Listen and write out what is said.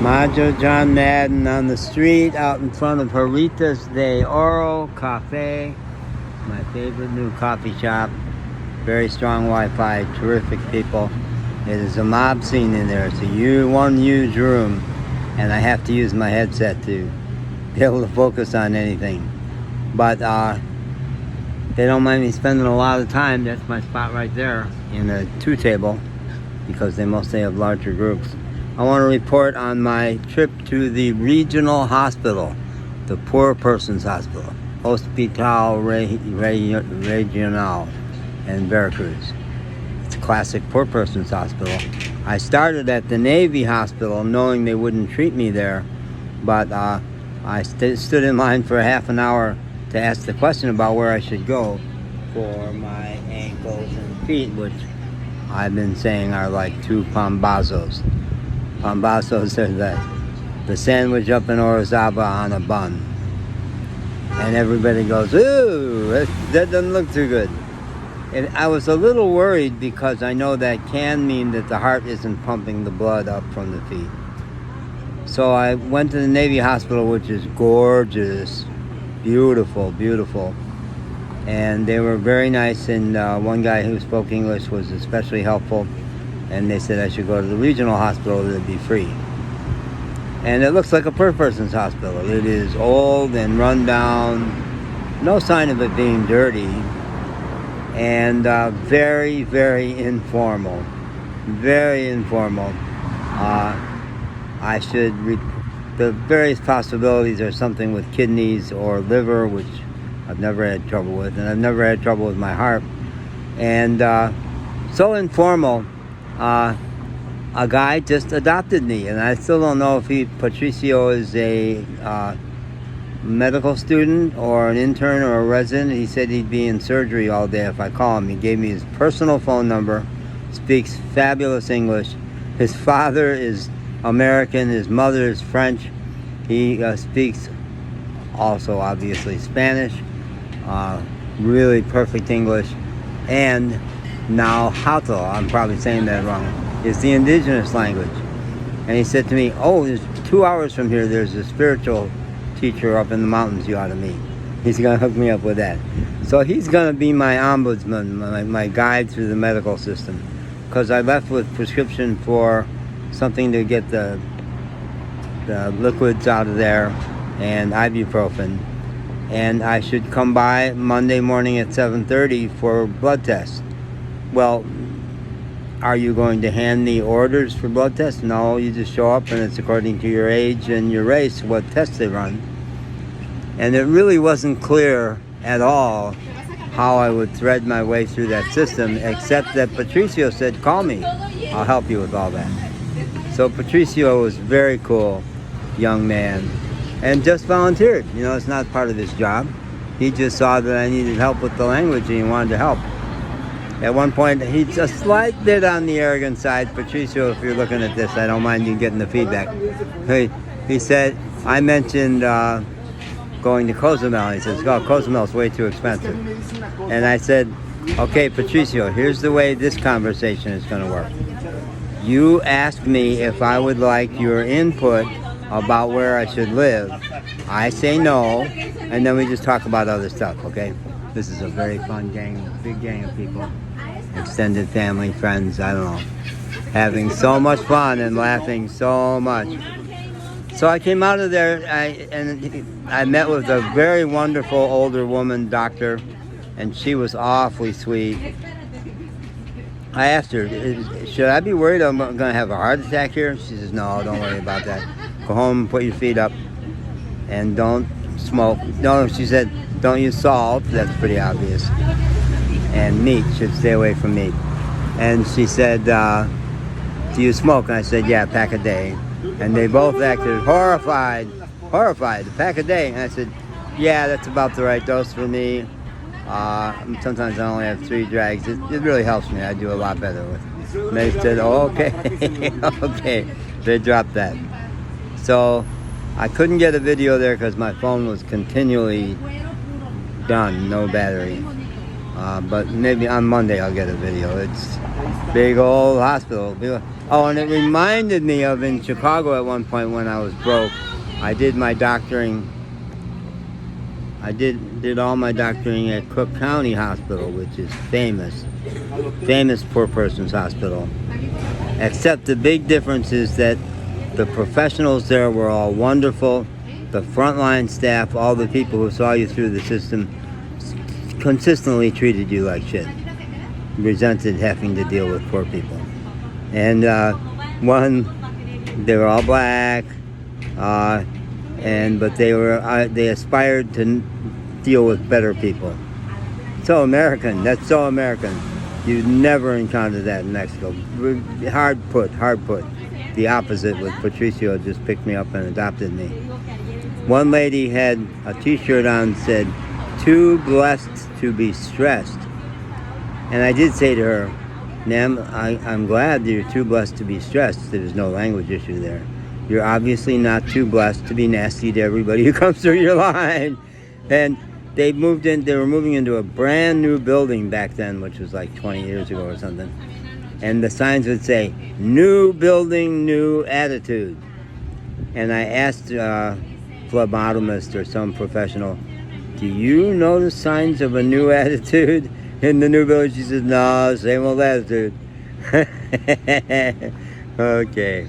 Majo John Madden on the street out in front of Jarritos de Oro Cafe, my favorite new coffee shop. Very strong Wi-Fi, terrific people. It is a mob scene in there. It's one huge room, and I have to use my headset to be able to focus on anything. But they don't mind me spending a lot of time. That's my spot right there in a 2 table, because they mostly have larger groups. I want to report on my trip to the regional hospital, the Poor Person's Hospital, Hospital Regional in Veracruz. It's a classic poor person's hospital. I started at the Navy Hospital knowing they wouldn't treat me there, but I stood in line for half an hour to ask the question about where I should go for my ankles and feet, which I've been saying are like 2 pambazos. Pambazos are the sandwich up in Orizaba on a bun. And everybody goes, ooh, that doesn't look too good. And I was a little worried because I know that can mean that the heart isn't pumping the blood up from the feet. So I went to the Navy Hospital, which is gorgeous, beautiful, beautiful. And they were very nice, and one guy who spoke English was especially helpful. And they said I should go to the regional hospital, that it'd be free. And it looks like a poor person's hospital. It is old and run down, no sign of it being dirty, and very, very informal. Very informal. The various possibilities are something with kidneys or liver, which I've never had trouble with, and I've never had trouble with my heart. And so informal. A guy just adopted me, and I still don't know if Patricio is a medical student or an intern or a resident. He said he'd be in surgery all day if I call him. He gave me his personal phone number, speaks fabulous English. His father is American, his mother is French. He speaks also obviously Spanish, really perfect English, and Nahuatl, I'm probably saying that wrong, is the indigenous language. And he said to me, oh, there's 2 hours from here, there's a spiritual teacher up in the mountains you ought to meet. He's going to hook me up with that. So he's going to be my ombudsman, my guide through the medical system. Because I left with prescription for something to get the liquids out of there, and ibuprofen. And I should come by Monday morning at 7:30 for blood tests. Well, are you going to hand me orders for blood tests? No, you just show up, and it's according to your age and your race what tests they run. And it really wasn't clear at all how I would thread my way through that system, except that Patricio said, call me, I'll help you with all that. So Patricio was a very cool young man and just volunteered. You know, it's not part of his job. He just saw that I needed help with the language, and he wanted to help. At one point, he's a slight bit on the arrogant side. Patricio, if you're looking at this, I don't mind you getting the feedback. He said, I mentioned going to Cozumel. He says, oh, Cozumel's way too expensive. And I said, okay, Patricio, here's the way this conversation is going to work. You ask me if I would like your input about where I should live. I say no, and then we just talk about other stuff, okay? This is a very fun gang, big gang of people. Extended family, friends, I don't know. Having so much fun and laughing so much. So I came out of there, and I met with a very wonderful older woman, doctor, and she was awfully sweet. I asked her, should I be worried I'm going to have a heart attack here? She says, no, don't worry about that. Go home, put your feet up, and don't smoke. No, she said, don't use salt, that's pretty obvious. And meat, should stay away from meat. And she said, do you smoke? And I said, yeah, a pack a day. And they both acted horrified, a pack a day. And I said, yeah, that's about the right dose for me. Sometimes I only have 3 drags. It really helps me. I do a lot better with it. And they said, oh, okay, okay. They dropped that. So I couldn't get a video there because my phone was continually done, no battery. But maybe on Monday I'll get a video. It's big old hospital. Oh, and it reminded me of in Chicago at one point when I was broke. I did my doctoring. I did all my doctoring at Cook County Hospital, which is famous poor person's hospital. Except the big difference is that the professionals there were all wonderful. The frontline staff, all the people who saw you through the system, consistently treated you like shit. Resented having to deal with poor people. And they were all black, but they aspired to deal with better people. So American. That's so American. You'd never encounter that in Mexico. Hard put. The opposite with Patricio just picked me up and adopted me. One lady had a t-shirt on that said, "Too blessed to be stressed." And I did say to her, "Ma'am, I'm glad that you're too blessed to be stressed. There's no language issue there. You're obviously not too blessed to be nasty to everybody who comes through your line." And they were moving into a brand new building back then, which was like 20 years ago or something. And the signs would say, "New building, new attitude." And I asked a phlebotomist or some professional, "Do you notice signs of a new attitude in the new building?" She said, "No, same old attitude." Okay.